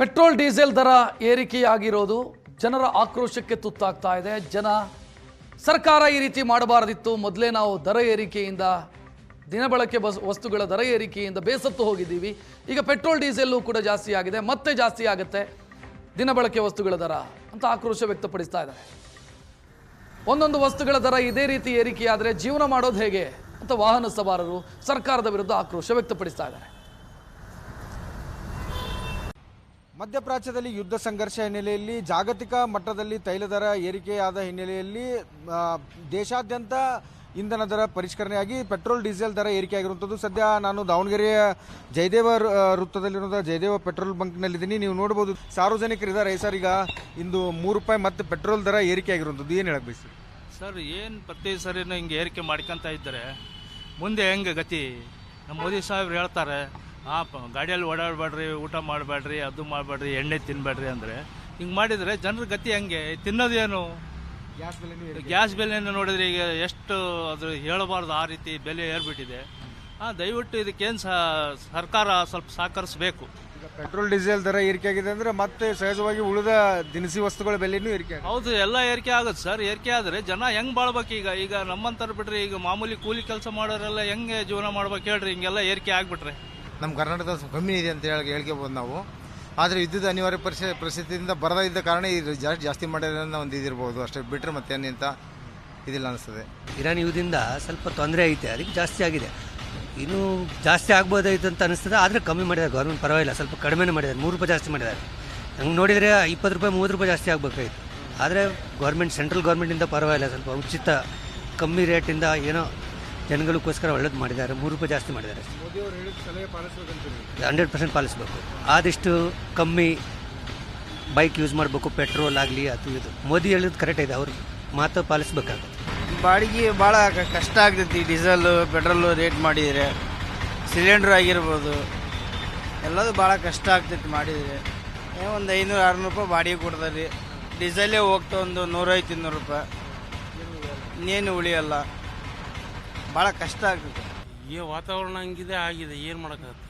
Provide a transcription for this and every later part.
Petrol diesel ದರ ಏರಿಕೆಯಾಗಿರೋದು ಜನರ ಆಕ್ರೋಶಕ್ಕೆ ತುತ್ತಾಗ್ತಾ ಇದೆ. ಸರ್ಕಾರ ಈ ರೀತಿ ಮಾಡಬಾರದಿತ್ತು. ಮೊದಲೇ ನಾವು ದರ ಏರಿಕೆಯಿಂದ ದಿನಬಳಕೆ ವಸ್ತುಗಳ ದರ ಏರಿಕೆಯಿಂದ ಬೇಸತ್ತು ಹೋಗಿದ್ದೀವಿ. ಈಗ ಪೆಟ್ರೋಲ್ ಡೀಸೆಲ್ಲು ಕೂಡ ಜಾಸ್ತಿ ಆಗಿದೆ, ಮತ್ತೆ ಜಾಸ್ತಿ ಆಗುತ್ತೆ ದಿನಬಳಕೆ ವಸ್ತುಗಳ ದರ ಅಂತ ಆಕ್ರೋಶ ವ್ಯಕ್ತಪಡಿಸ್ತಾ ಇದ್ದಾರೆ. ಒಂದೊಂದು ವಸ್ತುಗಳ ದರ ಇದೇ ರೀತಿ ಏರಿಕೆಯಾದರೆ ಜೀವನ ಮಾಡೋದು ಹೇಗೆ ಅಂತ ವಾಹನ ಸವಾರರು ಸರ್ಕಾರದ ವಿರುದ್ಧ ಆಕ್ರೋಶ ವ್ಯಕ್ತಪಡಿಸ್ತಾ ಇದ್ದಾರೆ. ಮಧ್ಯಪ್ರಾಚ್ಯದಲ್ಲಿ ಯುದ್ಧ ಸಂಘರ್ಷ ಹಿನ್ನೆಲೆಯಲ್ಲಿ ಜಾಗತಿಕ ಮಟ್ಟದಲ್ಲಿ ತೈಲ ದರ ಏರಿಕೆಯಾದ ಹಿನ್ನೆಲೆಯಲ್ಲಿ ದೇಶಾದ್ಯಂತ ಇಂಧನ ದರ ಪರಿಷ್ಕರಣೆಯಾಗಿ ಪೆಟ್ರೋಲ್ ಡೀಸೆಲ್ ದರ ಏರಿಕೆಯಾಗಿರುವಂಥದ್ದು. ಸದ್ಯ ನಾನು ದಾವಣಗೆರೆಯ ಜಯದೇವ ವೃತ್ತದಲ್ಲಿರುವ ಜಯದೇವ ಪೆಟ್ರೋಲ್ ಬಂಕ್ನಲ್ಲಿದ್ದೀನಿ. ನೀವು ನೋಡ್ಬೋದು ಸಾರ್ವಜನಿಕರಿದ್ದಾರೆ. ಸರ್, ಈಗ ಇಂದು ₹3 ಮತ್ತೆ ಪೆಟ್ರೋಲ್ ದರ ಏರಿಕೆಯಾಗಿರುವಂಥದ್ದು, ಏನು ಹೇಳಕ್ ಬಯಸ್ತೀರಿ ಸರ್? ಏನು ಪ್ರತಿ ಸರಿನೂ ಹಿಂಗೆ ಏರಿಕೆ ಮಾಡ್ಕೊತ ಇದ್ದರೆ ಮುಂದೆ ಹೆಂಗೆ ಗತಿ? ನಮ್ಮ ಮೋದಿ ಸಾಹೇಬ್ರು ಹೇಳ್ತಾರೆ ಗಾಡಿಯಲ್ಲಿ ಓಡಾಡಬೇಡ್ರಿ, ಊಟ ಮಾಡಬೇಡ್ರಿ, ಅದು ಮಾಡಬೇಡ್ರಿ, ಎಣ್ಣೆ ತಿನ್ನಬೇಡ್ರಿ ಅಂದರೆ ಹಿಂಗೆ ಮಾಡಿದರೆ ಜನರ ಗತಿ ಹೆಂಗೆ? ತಿನ್ನೋದೇನು? ಗ್ಯಾಸ್ ಬೆಲೆಯನ್ನು ನೋಡಿದ್ರೆ ಈಗ ಎಷ್ಟು ಅದು ಹೇಳಬಾರ್ದು, ಆ ರೀತಿ ಬೆಲೆ ಏರ್ಬಿಟ್ಟಿದೆ. ದಯವಿಟ್ಟು ಇದಕ್ಕೇನು ಸರ್ಕಾರ ಸ್ವಲ್ಪ ಸಹಕರಿಸಬೇಕು. ಈಗ ಪೆಟ್ರೋಲ್ ಡೀಸೆಲ್ ದರ ಏರಿಕೆಯಾಗಿದೆ ಅಂದರೆ ಮತ್ತೆ ಸಹಜವಾಗಿ ಉಳಿದ ದಿನಸಿ ವಸ್ತುಗಳ ಬೆಲೆನೂ ಏರಿಕೆ. ಹೌದು, ಎಲ್ಲ ಏರಿಕೆ ಆಗುತ್ತೆ ಸರ್. ಏರಿಕೆ ಆದರೆ ಜನ ಹೆಂಗೆ ಬಾಳ್ಬೇಕು? ಈಗ ನಮ್ಮಂತರ ಬಿಟ್ರೆ ಈಗ ಮಾಮೂಲಿ ಕೂಲಿ ಕೆಲಸ ಮಾಡೋರೆಲ್ಲ ಹೆಂಗೆ ಜೀವನ ಮಾಡ್ಬೇಕು ಹೇಳ್ರಿ? ಹಿಂಗೆಲ್ಲ ಏರಿಕೆ ಆಗಿಬಿಟ್ರೆ ನಮ್ಮ ಕರ್ನಾಟಕದ ಕಮ್ಮಿ ಇದೆ ಅಂತ ಹೇಳ್ಕೊಬೋದು ನಾವು. ಆದರೆ ವಿದ್ಯುತ್ ಅನಿವಾರ್ಯ ಪರಿಸ್ಥಿತಿಯಿಂದ ಬರದೇ ಇದ್ದ ಕಾರಣ ಇದು ಜಾಸ್ತಿ ಮಾಡೋದ್ರಿಂದ ಒಂದು ಇದಿರ್ಬೋದು ಅಷ್ಟೇ, ಬಿಟ್ಟರೆ ಮತ್ತೇನಿಂತ ಇದಿಲ್ಲ ಅನಿಸ್ತದೆ. ಇರಾನ್ ಯುದ್ಧದಿಂದ ಸ್ವಲ್ಪ ತೊಂದರೆ ಐತೆ, ಅದಕ್ಕೆ ಜಾಸ್ತಿ ಆಗಿದೆ. ಇನ್ನೂ ಜಾಸ್ತಿ ಆಗ್ಬೋದಾಯ್ತು ಅಂತ ಅನಿಸ್ತದೆ, ಆದರೆ ಕಮ್ಮಿ ಮಾಡಿದ್ದಾರೆ ಗೌರ್ಮೆಂಟ್. ಪರವಾಗಿಲ್ಲ, ಸ್ವಲ್ಪ ಕಡಿಮೆನೇ ಮಾಡಿದ್ದಾರೆ. ₹3 ಜಾಸ್ತಿ ಮಾಡಿದ್ದಾರೆ. ಹಂಗೆ ನೋಡಿದರೆ ₹20, ₹30 ಜಾಸ್ತಿ ಆಗಬೇಕಾಯ್ತು. ಆದರೆ ಸೆಂಟ್ರಲ್ ಗೌರ್ಮೆಂಟಿಂದ ಪರವಾಗಿಲ್ಲ, ಸ್ವಲ್ಪ ಉಚಿತ ಕಮ್ಮಿ ರೇಟಿಂದ ಏನೋ ಜನಗಳಿಗೋಸ್ಕರ ಒಳ್ಳೇದು ಮಾಡಿದ್ದಾರೆ. ₹3 ಜಾಸ್ತಿ ಮಾಡಿದ್ದಾರೆ. 100% ಪಾಲಿಸಬೇಕು. ಆದಷ್ಟು ಕಮ್ಮಿ ಬೈಕ್ ಯೂಸ್ ಮಾಡಬೇಕು, ಪೆಟ್ರೋಲ್ ಆಗಲಿ ಅದು ಇದು. ಮೋದಿ ಹೇಳಿದ್ದು ಕರೆಕ್ಟ್ ಇದೆ, ಅವ್ರು ಮಾತು ಪಾಲಿಸ್ಬೇಕಾಗುತ್ತೆ. ಬಾಡಿಗೆ ಭಾಳ ಕಷ್ಟ ಆಗ್ತೈತಿ. ಡೀಸೆಲ್ಲು ಪೆಟ್ರೋಲು ರೇಟ್ ಮಾಡಿದರೆ, ಸಿಲಿಂಡ್ರ್ ಆಗಿರ್ಬೋದು, ಎಲ್ಲದು ಭಾಳ ಕಷ್ಟ ಆಗ್ತೈತಿ ಮಾಡಿದರೆ. ಒಂದು ₹500-600 ಬಾಡಿಗೆ ಕೊಡ್ತಾರೆ. ಡೀಸೆಲ್ಲೇ ಹೋಗ್ತಾ ಒಂದು ₹150-200. ಇನ್ನೇನು ಉಳಿಯಲ್ಲ, ಭಾಳ ಕಷ್ಟ ಆಗ್ತದೆ. ಈ ವಾತಾವರಣ ಹಂಗಿದೆ ಆಗಿದೆ, ಏನು ಮಾಡೋಕ್ಕಾಗುತ್ತೆ?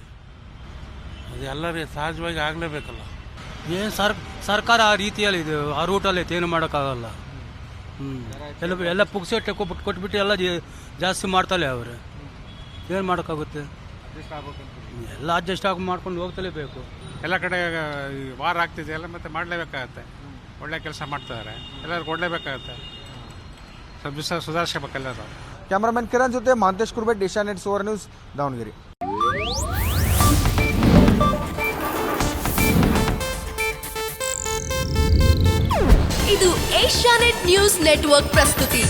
ಅದು ಎಲ್ಲರೂ ಸಹಜವಾಗಿ ಆಗಲೇಬೇಕಲ್ಲ. ಏನು ಸರ್ಕಾರ ಆ ರೀತಿಯಲ್ಲಿ ಇದೆ, ಆ ರೂಟಲ್ಲಿ ಏನು ಮಾಡೋಕ್ಕಾಗಲ್ಲ. ಎಲ್ಲ ಪುಕ್ಸೆಟ್ಟೆ ಕೊಟ್ಬಿಟ್ಟು ಎಲ್ಲ ಜಾಸ್ತಿ ಮಾಡ್ತಲೇ ಅವರು. ಏನು ಮಾಡೋಕ್ಕಾಗುತ್ತೆ? ಎಲ್ಲ ಅಡ್ಜಸ್ಟ್ ಆಗಿ ಮಾಡ್ಕೊಂಡು ಹೋಗ್ತಲೇಬೇಕು. ಎಲ್ಲ ಕಡೆ ವಾರ ಆಗ್ತಿದೆ ಎಲ್ಲ, ಮತ್ತೆ ಮಾಡಲೇಬೇಕಾಗತ್ತೆ. ಒಳ್ಳೆ ಕೆಲಸ ಮಾಡ್ತಿದ್ದಾರೆ, ಎಲ್ಲರೂ ಕೊಡಲೇಬೇಕಾಗತ್ತೆ. ಸ್ವಲ್ಪ ದಿವಸ ಸುಧಾರಿಸಬೇಕೆಲ್ಲರೂ. ಕ್ಯಾಮ್ರಾಮನ್ ಕಿರಣ್ ಜೊತೆ ಮಹಂತೇಶ್ ಕುರ್ಬೆಟ್, ಏಷ್ಯಾನೆಟ್ ಸುವರ್ಣ ನ್ಯೂಸ್, ದಾವಣಗೆರೆ. ಇದು ಏಷ್ಯಾನೆಟ್ ನ್ಯೂಸ್ ನೆಟ್ವರ್ಕ್ ಪ್ರಸ್ತುತಿ.